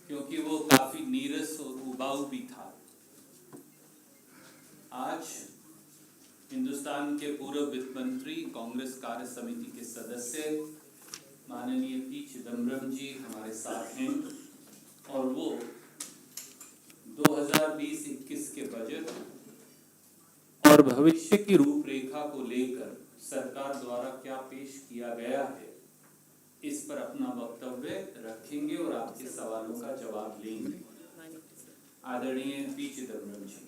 क्योंकि वो काफी नीरस और उबाऊ भी था। आज हिंदुस्तान के पूर्व वित्त मंत्री, कांग्रेस कार्य समिति के सदस्य माननीय पी चिदम्बरम जी हमारे साथ हैं और वो 2020-21 के बजट और भविष्य की रूपरेखा को लेकर सरकार द्वारा क्या पेश किया गया है, इस पर अपना वक्तव्य रखेंगे और आपके सवालों का जवाब लेंगे। आदरणीय P Chidambaram ji.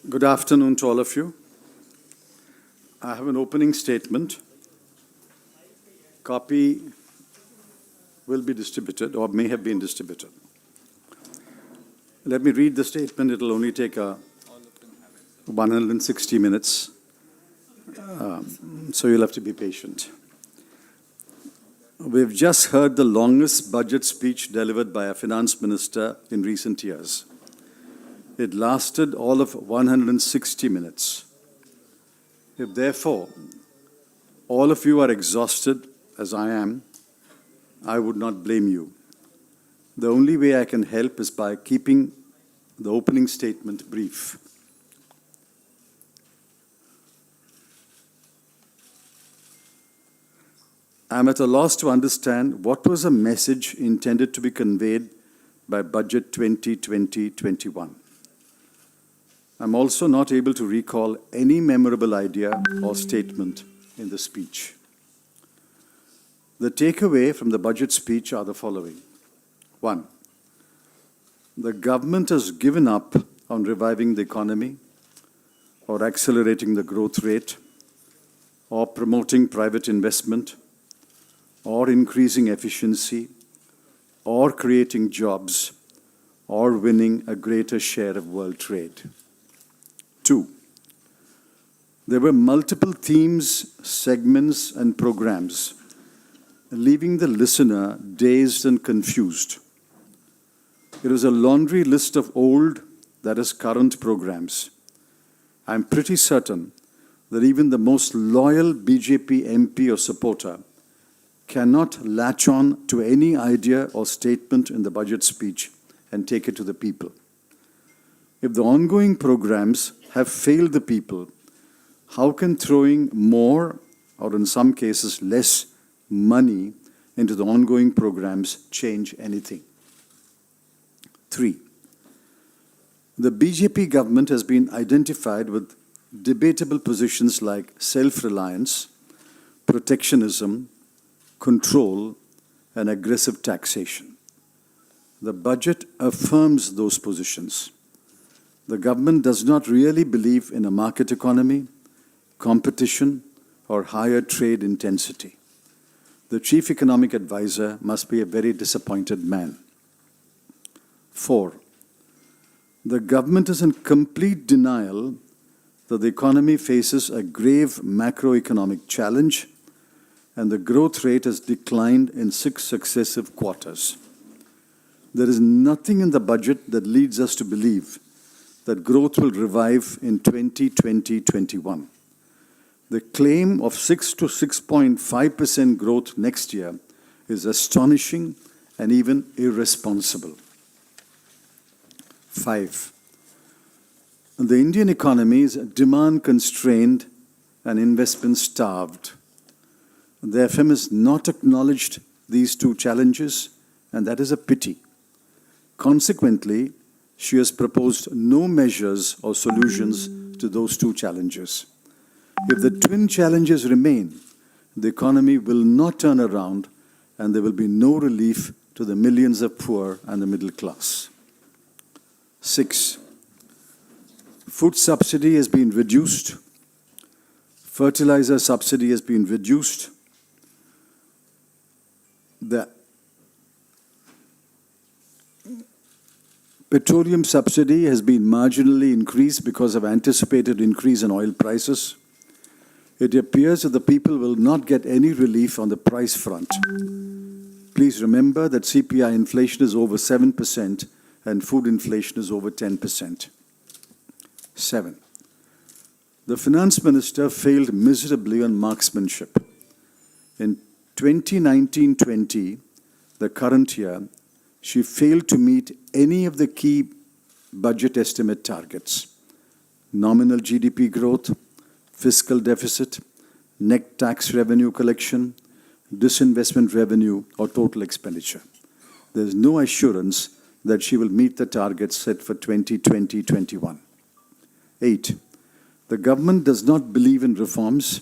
Good afternoon to all of you. I have an opening statement. Copy will be distributed or may have been distributed. Let me read the statement. It will only take 160 minutes. So you'll have to be patient. We've just heard the longest budget speech delivered by a finance minister in recent years. It lasted all of 160 minutes. If therefore all of you are exhausted, as I am, I would not blame you. The only way I can help is by keeping the opening statement brief. I'm at a loss to understand what was the message intended to be conveyed by Budget 2020-21. I'm also not able to recall any memorable idea or statement in the speech. The takeaway from the budget speech are the following. 1. The government has given up on reviving the economy or accelerating the growth rate or promoting private investment or increasing efficiency or creating jobs or winning a greater share of world trade. 2. There were multiple themes, segments, and programs, leaving the listener dazed and confused. It was a laundry list of old, that is, current programs. I'm pretty certain that even the most loyal BJP MP or supporter cannot latch on to any idea or statement in the budget speech and take it to the people. If the ongoing programs have failed the people, how can throwing more, or in some cases less, money into the ongoing programs change anything? 3. The BJP government has been identified with debatable positions like self-reliance, protectionism, control, and aggressive taxation. The budget affirms those positions. The government does not really believe in a market economy, competition, or higher trade intensity. The chief economic advisor must be a very disappointed man. 4. The government is in complete denial that the economy faces a grave macroeconomic challenge and the growth rate has declined in 6 successive quarters. There is nothing in the budget that leads us to believe that growth will revive in 2020-21. The claim of 6 to 6.5% growth next year is astonishing and even irresponsible. 5. The Indian economy is demand-constrained and investment-starved. The FM has not acknowledged these two challenges, and that is a pity. Consequently, she has proposed no measures or solutions to those two challenges. If the twin challenges remain, the economy will not turn around and there will be no relief to the millions of poor and the middle class. 6. Food subsidy has been reduced. Fertilizer subsidy has been reduced. The petroleum subsidy has been marginally increased because of anticipated increase in oil prices. It appears that the people will not get any relief on the price front. Please remember that CPI inflation is over 7% and food inflation is over 10%. 7. The finance minister failed miserably on marksmanship. In 2019-20, the current year, she failed to meet any of the key budget estimate targets: nominal GDP growth, fiscal deficit, net tax revenue collection, disinvestment revenue, or total expenditure. There is no assurance that she will meet the targets set for 2020-21. 8. The government does not believe in reforms,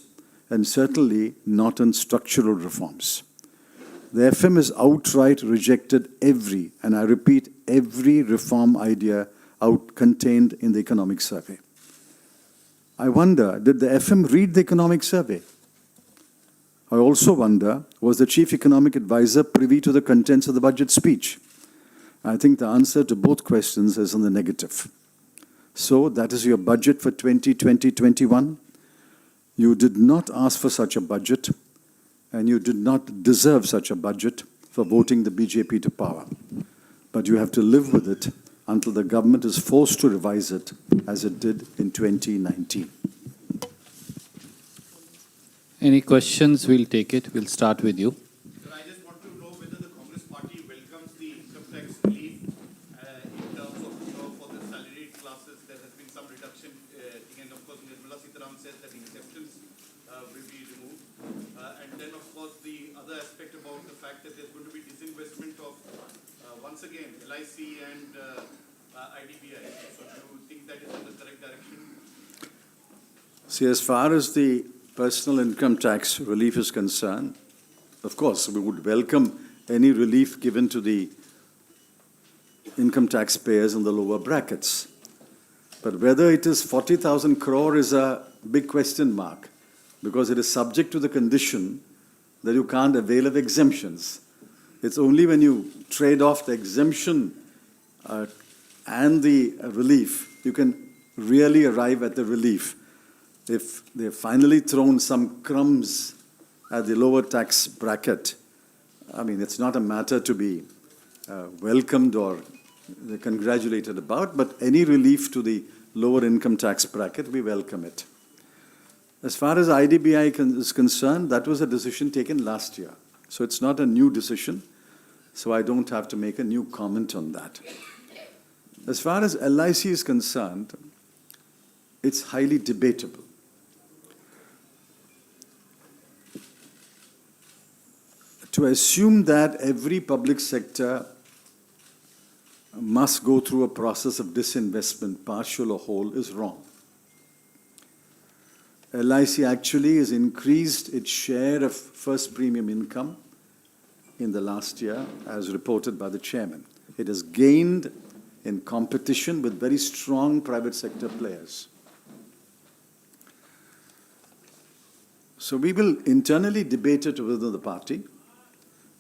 and certainly not in structural reforms. The FM has outright rejected every, and I repeat, every reform idea contained in the economic survey. I wonder, did the FM read the economic survey? I also wonder, was the chief economic advisor privy to the contents of the budget speech? I think the answer to both questions is in the negative. So that is your budget for 2020-21. You did not ask for such a budget, and you did not deserve such a budget for voting the BJP to power. But you have to live with it until the government is forced to revise it, as it did in 2019. Any questions? We'll take it. We'll start with you. Sir, I just want to know whether the Congress party welcomes the income tax relief in terms of for the salaried classes. There has been some reduction, and of course, Nirmala Sitaram says that exceptions will be removed. And then, of course, the other aspect about the fact that there's going to be disinvestment of, once again, LIC and IDBI. So do you think that is in the correct direction? See, as far as the personal income tax relief is concerned, of course, we would welcome any relief given to the income taxpayers in the lower brackets. But whether it is 40,000 crore is a big question mark, because it is subject to the condition that you can't avail of exemptions. It's only when you trade off the exemption and the relief, you can really arrive at the relief. If they've finally thrown some crumbs at the lower tax bracket, I mean, it's not a matter to be welcomed or congratulated about, but any relief to the lower income tax bracket, we welcome it. As far as IDBI is concerned, that was a decision taken last year. So it's not a new decision, so I don't have to make a new comment on that. As far as LIC is concerned, it's highly debatable. To assume that every public sector must go through a process of disinvestment, partial or whole, is wrong. LIC actually has increased its share of first premium income in the last year, as reported by the chairman. It has gained in competition with very strong private sector players. So we will internally debate it within the party,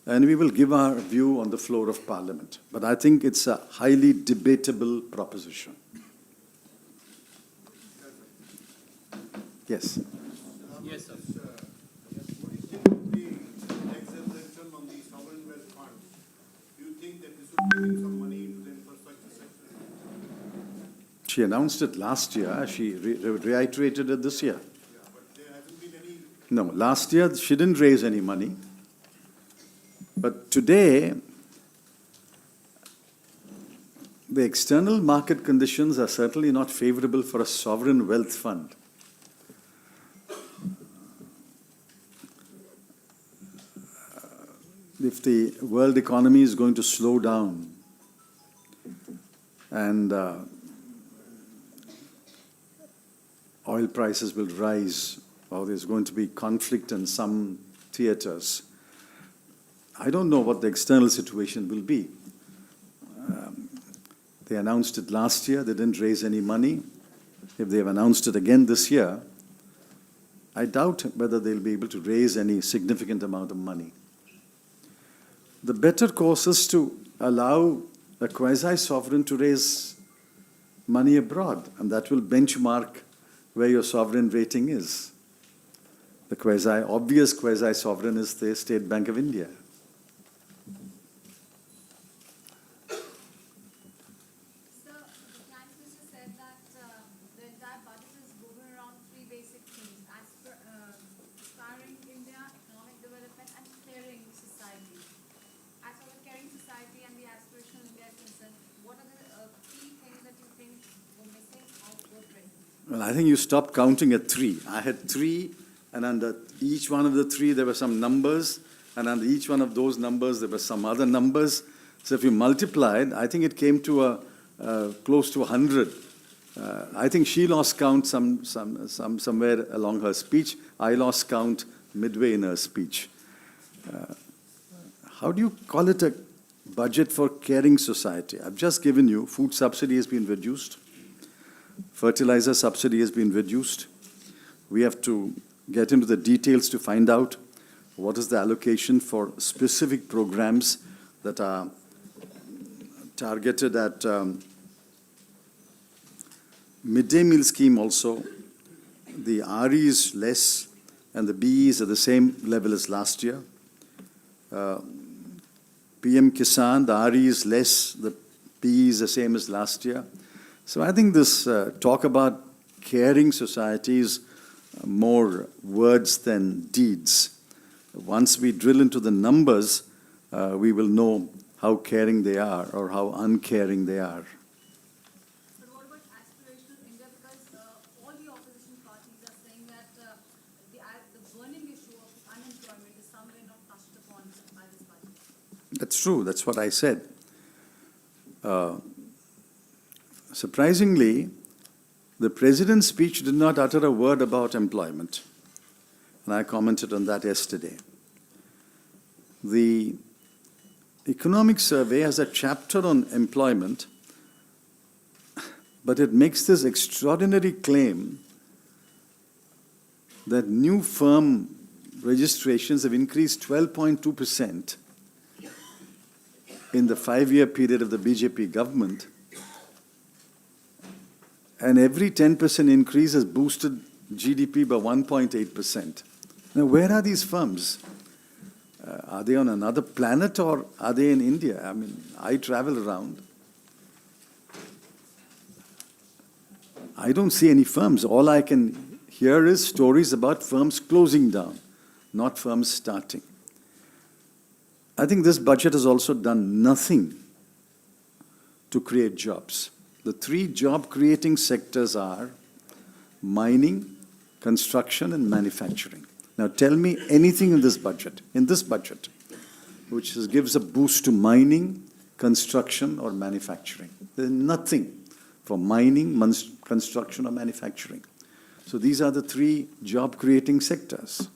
and we will give our view on the floor of Parliament. But I think it's a highly debatable proposition. Yes. Yes, sir. What do you think of the tax exemption on the sovereign wealth funds? Do you think that this would bring in some money into the infrastructure sector? She announced it last year. She reiterated it this year. Yeah, but there hasn't been any. No, last year she didn't raise any money. But today, the external market conditions are certainly not favorable for a sovereign wealth fund. If the world economy is going to slow down and oil prices will rise, or there's going to be conflict in some theaters, I don't know what the external situation will be. They announced it last year. They didn't raise any money. If they have announced it again this year, I doubt whether they'll be able to raise any significant amount of money. The better course is to allow a quasi-sovereign to raise money abroad, and that will benchmark where your sovereign rating is. The obvious quasi-sovereign is the State Bank of India. Well, I think you stopped counting at 3. I had 3, and under each one of the 3, there were some numbers, and under each one of those numbers, there were some other numbers. So if you multiplied, I think it came to close to 100. I think she lost count somewhere along her speech. I lost count midway in her speech. How do you call it a budget for caring society? I've just given you food subsidy has been reduced. Fertilizer subsidy has been reduced. We have to get into the details to find out what is the allocation for specific programs that are targeted at midday meal scheme also. The RE is less and the BE is at the same level as last year. PM Kisan, the RE is less, the PE is the same as last year. So I think this talk about caring society is more words than deeds. Once we drill into the numbers, we will know how caring they are or how uncaring they are. But what about aspirational India? Because all the opposition parties are saying that the burning issue of unemployment is somewhere not touched upon by this budget. That's true. That's what I said. Surprisingly, the president's speech did not utter a word about employment. And I commented on that yesterday. The Economic Survey has a chapter on employment, but it makes this extraordinary claim that new firm registrations have increased 12.2% in the 5-year period of the BJP government. And every 10% increase has boosted GDP by 1.8%. Now, where are these firms? Are they on another planet or are they in India? I mean, I travel around. I don't see any firms. All I can hear is stories about firms closing down, not firms starting. I think this budget has also done nothing to create jobs. The 3 job-creating sectors are mining, construction, and manufacturing. Now tell me anything in this budget, which gives a boost to mining, construction, or manufacturing. There's nothing for mining, construction, or manufacturing. So these are the 3 job-creating sectors.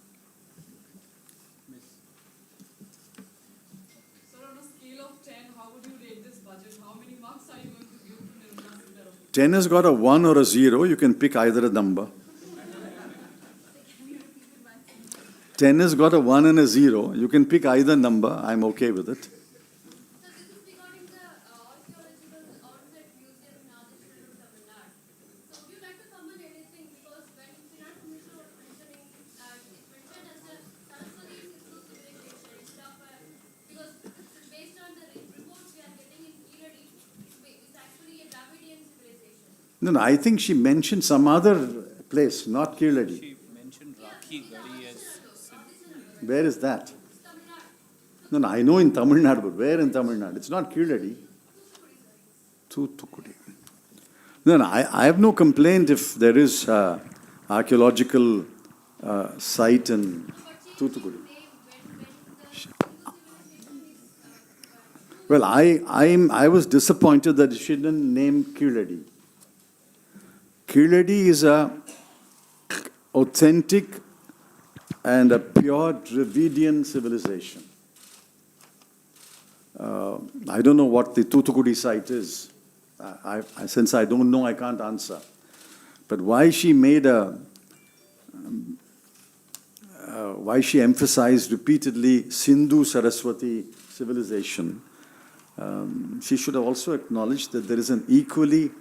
So on a scale of 10, how would you rate this budget? How many marks are you going to give to Nirmala Sitharaman? 10 has got a 1 or a 0. You can pick either a number. 10 has got a 1 and a 0. You can pick either number. I'm okay with it. So this is regarding the archaeological outlet museum in Adishwara, Tamil Nadu. So would you like to comment anything? Because when Finance Minister was mentioning, it's mentioned as a Saraswati Sindhu civilization instead of because based on the reports we are getting in Kiradi, it's actually a Dravidian civilization. No, I think she mentioned some other place, not Kirladi. She mentioned Rakhi Gadi as Where is that? No, I know in Tamil Nadu, but where in Tamil Nadu? It's not Kirladi. Thoothukudi. No, I have no complaint if there is archaeological site in Thoothukudi. Well, I was disappointed that she didn't name Kirladi. Kirladi is a authentic and a pure Dravidian civilization. I don't know what the Thoothukudi site is. Since I don't know, I can't answer. But why she emphasized repeatedly Sindhu Saraswati civilization, she should have also acknowledged that there is an equally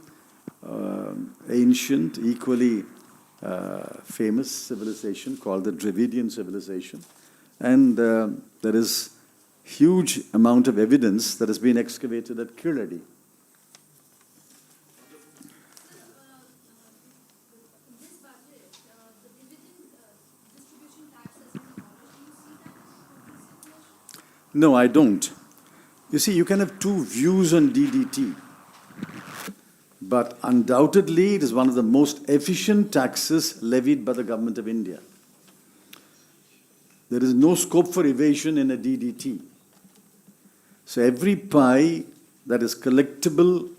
ancient, equally famous civilization called the Dravidian civilization. And there is huge amount of evidence that has been excavated at Kirladi. In this budget, the dividend distribution tax has been abolished. Do you see that as a situation? No, I don't. You see, you can have 2 views on DDT. But undoubtedly, it is one of the most efficient taxes levied by the government of India. There is no scope for evasion in a DDT. So every pie that is collectible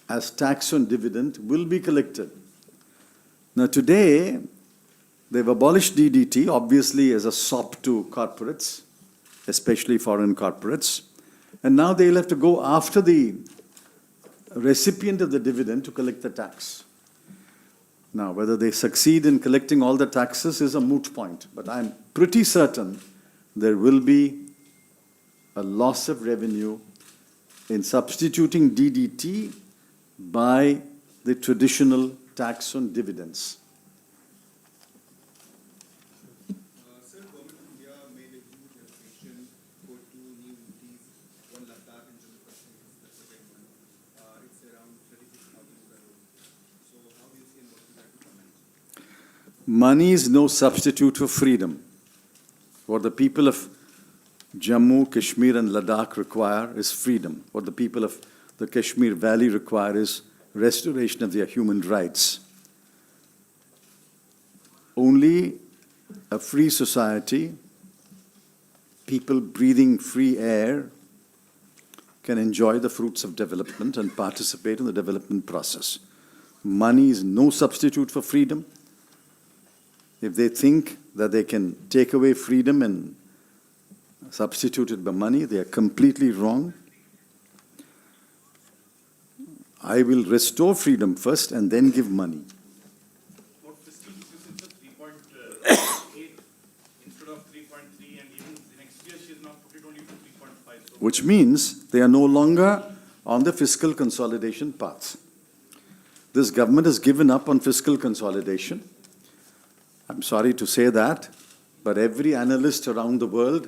as tax on dividend will be collected. Now today, they've abolished DDT, obviously as a sop to corporates, especially foreign corporates. And now they'll have to go after the recipient of the dividend to collect the tax. Now, whether they succeed in collecting all the taxes is a moot point, but I'm pretty certain there will be a loss of revenue in substituting DDT by the traditional tax on dividends. Sir, Government of India made a huge allocation for 2 new UTs, one Ladakh and Jammu Kashmir, the second one. It's around 36,000 crore. So how do you see and what would you like to comment? Money is no substitute for freedom. What the people of Jammu, Kashmir and Ladakh require is freedom. What the people of the Kashmir Valley require is restoration of their human rights. Only a free society, people breathing free air, can enjoy the fruits of development and participate in the development process. Money is no substitute for freedom. If they think that they can take away freedom and substitute it by money, they are completely wrong. I will restore freedom first and then give money. What fiscal deficit is 3.8 instead of 3.3, and even the next year she has now put it only to 3.5. So Which means they are no longer on the fiscal consolidation path. This government has given up on fiscal consolidation. I'm sorry to say that, but every analyst around the world,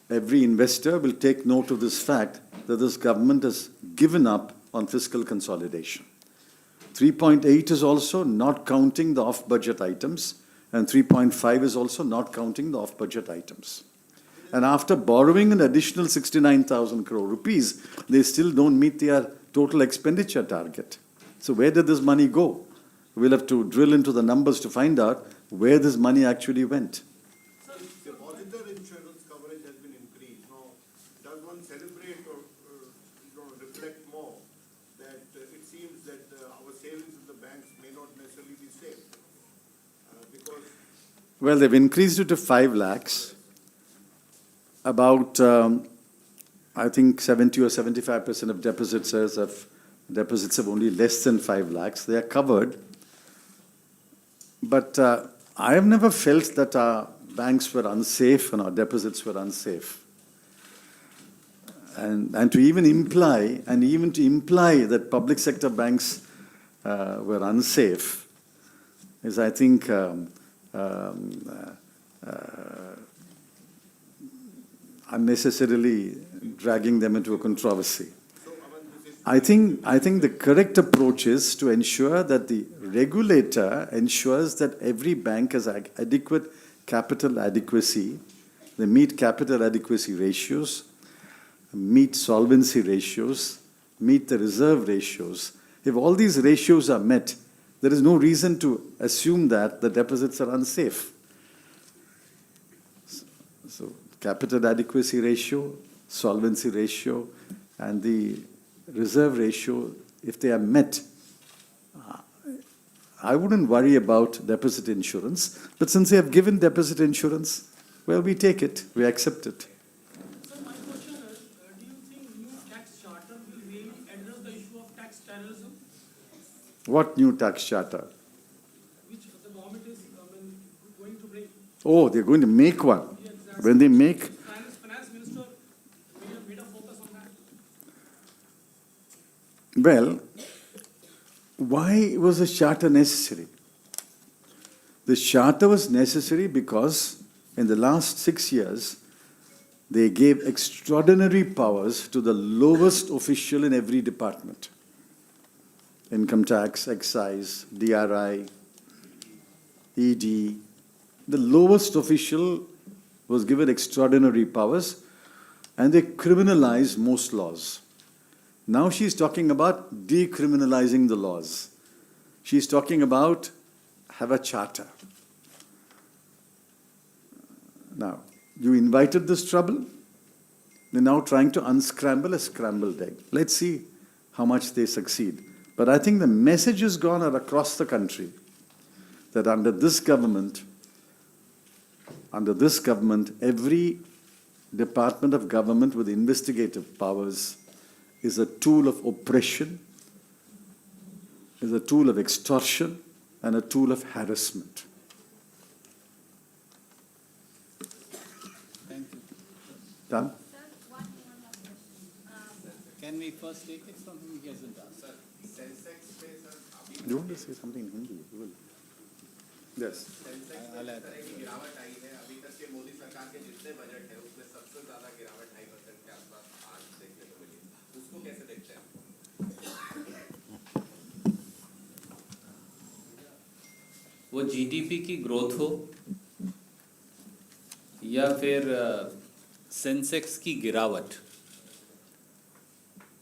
every investor will take note of this fact that this government has given up on fiscal consolidation. 3.8 is also not counting the off-budget items, and 3.5 is also not counting the off-budget items. And after borrowing an additional 69,000 crore rupees, they still don't meet their total expenditure target. So where did this money go? We'll have to drill into the numbers to find out where this money actually went. Depositor insurance coverage has been increased. Now, does one celebrate or reflect more that it seems that our savings in the banks may not necessarily be safe? Because Well, they've increased it to 5 lakhs. About, I think 70 or 75% of deposits have only less than 5 lakhs. They are covered. But I have never felt that our banks were unsafe and our deposits were unsafe. And to even imply that public sector banks were unsafe is, I think, unnecessarily dragging them into a controversy. I think the correct approach is to ensure that the regulator ensures that every bank has adequate capital adequacy. They meet capital adequacy ratios, meet solvency ratios, meet the reserve ratios. If all these ratios are met, there is no reason to assume that the deposits are unsafe. So capital adequacy ratio, solvency ratio, and the reserve ratio, if they are met, I wouldn't worry about deposit insurance. But since they have given deposit insurance, well, we take it, we accept it. Sir, my question is, do you think new tax charter will really address the issue of tax terrorism, What new tax charter? which the government is going to bring? Oh, they're going to make one. Yeah, exactly. When they make, Finance minister made a focus on that. well, why was the charter necessary? The charter was necessary because in the last 6 years, they gave extraordinary powers to the lowest official in every department. Income tax, excise, DRI, ED. The lowest official was given extraordinary powers, and they criminalized most laws. Now she's talking about decriminalizing the laws. She's talking about have a charter. Now, you invited this trouble. They're now trying to unscramble a scrambled egg. Let's see how much they succeed. But I think the message has gone across the country that under this government, every department of government with investigative powers is a tool of oppression, is a tool of extortion, and a tool of harassment. Thank you. Done? Sir, one last question. Can we first take it from him? He hasn't answered. Sensex पे sir अभी You want to say something in Hindi? You will. Yes. Sensex में इस तरह की गिरावट आई है अभी तक के मोदी सरकार के जितने बजट है उसमें सबसे ज्यादा गिरावट 2.5% के आसपास आज देखने को मिली उसको कैसे देखते हैं वो जीडीपी की ग्रोथ हो या फिर सेंसेक्स की गिरावट,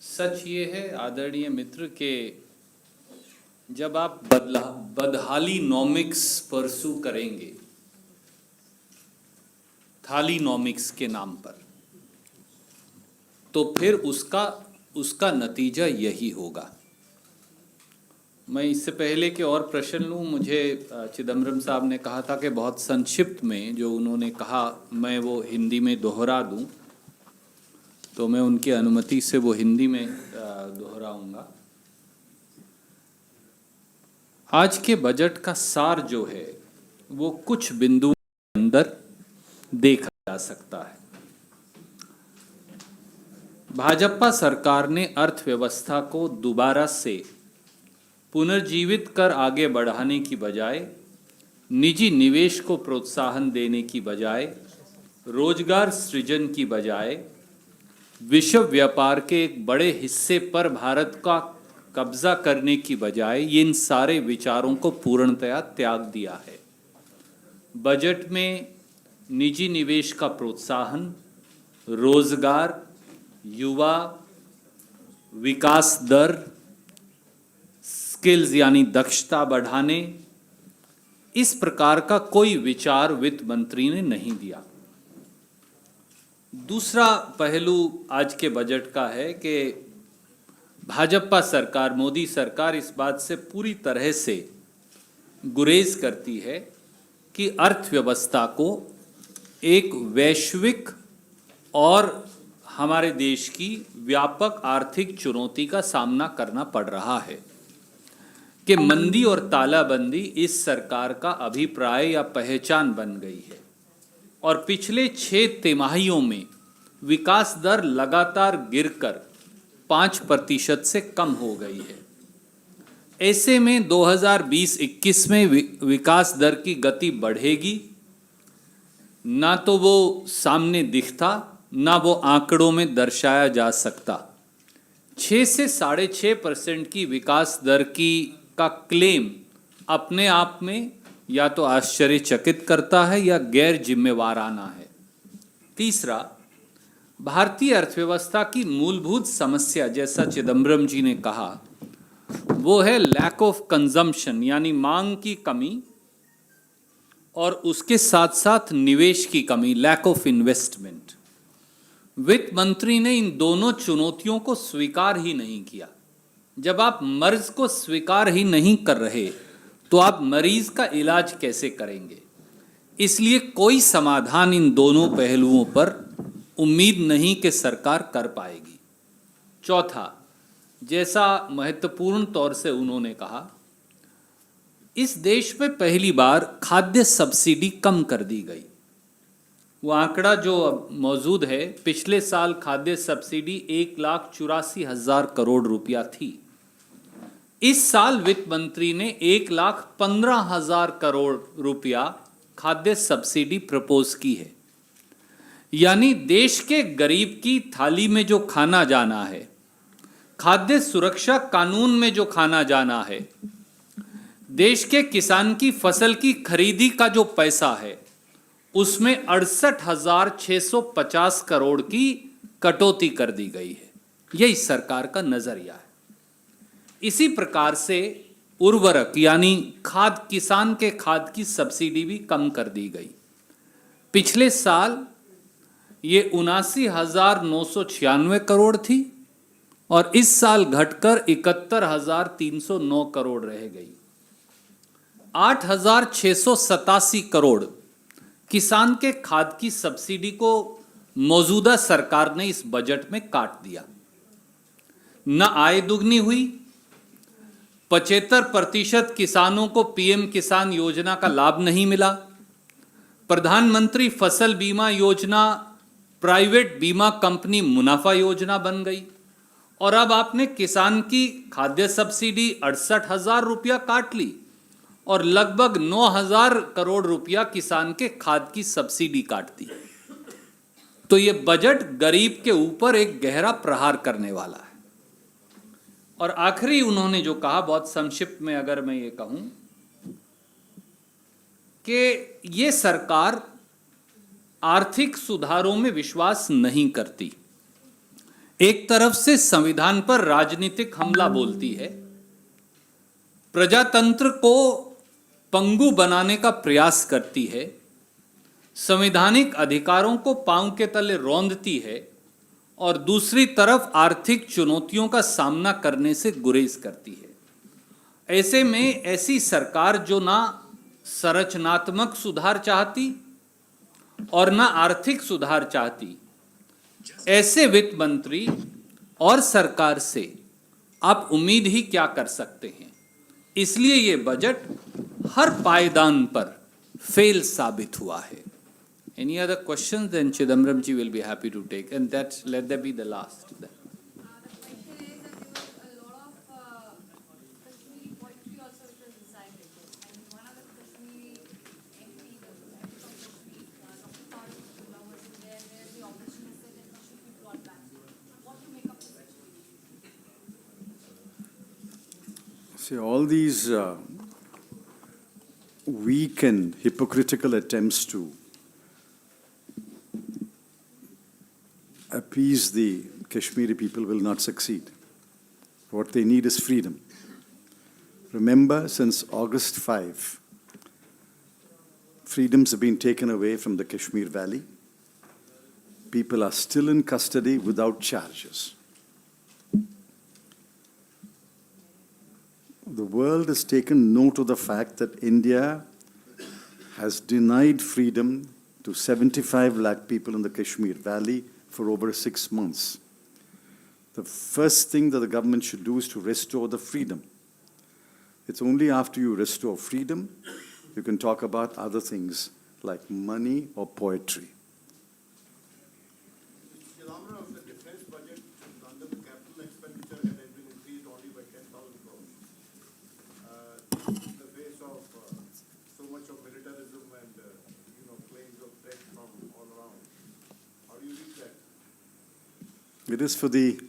सच ये है आदरणीय मित्र के जब आप बदहाली नॉमिक्स परसू करेंगे थाली नॉमिक्स के नाम पर, तो फिर उसका नतीजा यही होगा। मैं इससे पहले के और प्रश्न लूँ, मुझे चिदम्बरम साहब ने कहा था कि बहुत संक्षिप्त में जो उन्होंने कहा मैं वो हिंदी में दोहरा दूँ, तो मैं उनकी अनुमति से वो हिंदी में दोहराऊंगा। आज के बजट का सार जो है वो कुछ बिंदुओं के अंदर देखा जा सकता है। भाजपा सरकार ने अर्थव्यवस्था को दोबारा से पुनर्जीवित कर आगे बढ़ाने की बजाय, निजी निवेश को प्रोत्साहन देने की बजाय, रोजगार सृजन की बजाय, विश्व व्यापार के एक बड़े हिस्से पर भारत का कब्जा करने की बजाय इन सारे विचारों को पूर्णतया त्याग दिया है। बजट में निजी निवेश का प्रोत्साहन, रोजगार, युवा, विकास दर, स्किल्स यानी दक्षता बढ़ाने, इस प्रकार का कोई विचार वित्त मंत्री ने नहीं दिया। दूसरा पहलू आज के बजट का है कि भाजपा सरकार, मोदी सरकार इस बात से पूरी तरह से गुरेज करती है कि अर्थव्यवस्था को एक वैश्विक और हमारे देश की व्यापक आर्थिक चुनौती का सामना करना पड़ रहा है कि मंदी और तालाबंदी इस सरकार का अभिप्राय या पहचान बन गई है और पिछले 6 तिमाहियों में विकास दर लगातार गिरकर 5% से कम हो गई है। ऐसे में 2020-21 में विकास दर की गति बढ़ेगी, ना तो वो सामने दिखता, ना वो आंकड़ों में दर्शाया जा सकता। 6 से 6.5% की विकास दर का क्लेम अपने आप में या तो आश्चर्यचकित करता है या गैर जिम्मेवाराना है। तीसरा, भारतीय अर्थव्यवस्था की मूलभूत समस्या, जैसा चिदम्बरम जी ने कहा, वो है लैक ऑफ कंजम्पशन यानी मांग की कमी और उसके साथ साथ निवेश की कमी, लैक ऑफ इन्वेस्टमेंट। वित्त मंत्री ने इन दोनों चुनौतियों को स्वीकार ही नहीं किया। जब आप मर्ज को स्वीकार ही नहीं कर रहे तो आप मरीज का इलाज कैसे करेंगे? इसलिए कोई समाधान इन दोनों पहलुओं पर उम्मीद नहीं कि सरकार कर पाएगी। चौथा, जैसा महत्वपूर्ण तौर से उन्होंने कहा, इस देश में पहली बार खाद्य सब्सिडी कम कर दी गई। वो आंकड़ा जो अब मौजूद है, पिछले साल खाद्य सब्सिडी 1,84,000 करोड़ रुपया थी। इस साल वित्त मंत्री ने 1,15,000 करोड़ रुपया खाद्य सब्सिडी प्रपोज की है। यानी देश के गरीब की थाली में जो खाना जाना है, खाद्य सुरक्षा कानून में जो खाना जाना है, देश के किसान की फसल की खरीदी का जो पैसा है, उसमें 68,650 करोड़ की कटौती कर दी गई है। ये इस सरकार का नजरिया है। इसी प्रकार से उर्वरक यानी खाद, किसान के खाद की सब्सिडी भी कम कर दी गई। पिछले साल ये 79,996 करोड़ थी और इस साल घटकर 71,309 करोड़ रह गई। 8,687 करोड़ किसान के खाद की सब्सिडी को मौजूदा सरकार ने इस बजट में काट दिया। न आय दुगनी हुई, 75% किसानों को पीएम किसान योजना का लाभ नहीं मिला, प्रधानमंत्री फसल बीमा योजना प्राइवेट बीमा कंपनी मुनाफा योजना बन गई और अब आपने किसान की खाद्य सब्सिडी 68,000 रुपया काट ली और लगभग 9,000 करोड़ रुपया किसान के खाद की सब्सिडी काट दी। तो ये बजट गरीब के ऊपर एक गहरा प्रहार करने वाला है। और आखिरी उन्होंने जो कहा, बहुत संक्षिप्त में अगर मैं ये कहूं कि ये सरकार आर्थिक सुधारों में विश्वास नहीं करती। एक तरफ से संविधान पर राजनीतिक हमला बोलती है, प्रजातंत्र को पंगु बनाने का प्रयास करती है, संवैधानिक अधिकारों को पांव के तले रौंदती है और दूसरी तरफ आर्थिक चुनौतियों का सामना करने से गुरेज करती है। ऐसे में ऐसी सरकार जो ना संरचनात्मक सुधार चाहती और ना आर्थिक सुधार चाहती, ऐसे वित्त मंत्री और सरकार से आप उम्मीद ही क्या कर सकते हैं। इसलिए ये बजट हर पायदान पर फेल साबित हुआ है। Any other questions? Then Chidambaram ji will be happy to take, and let that be the last. The question is that there was a lot of Kashmiri poetry also which was recited. And one of the Kashmiri MP, the MP from Kashmir, Dr. Farooq Abdullah was there, where the opposition has said that he should be brought back. What to make of the situation? See, all these weak and hypocritical attempts to appease the Kashmiri people will not succeed. What they need is freedom. Remember, since August 5, freedoms have been taken away from the Kashmir Valley. People are still in custody without charges. The world has taken note of the fact that India has denied freedom to 75 lakh people in the Kashmir Valley for over 6 months. The first thing that the government should do is to restore the freedom. It's only after you restore freedom you can talk about other things like money or poetry. Chidambaram, the defense budget under the capital expenditure has been increased only by 10,000 crores. In the face of so much of militarism and claims of threat from all around. How do you read that? It is for the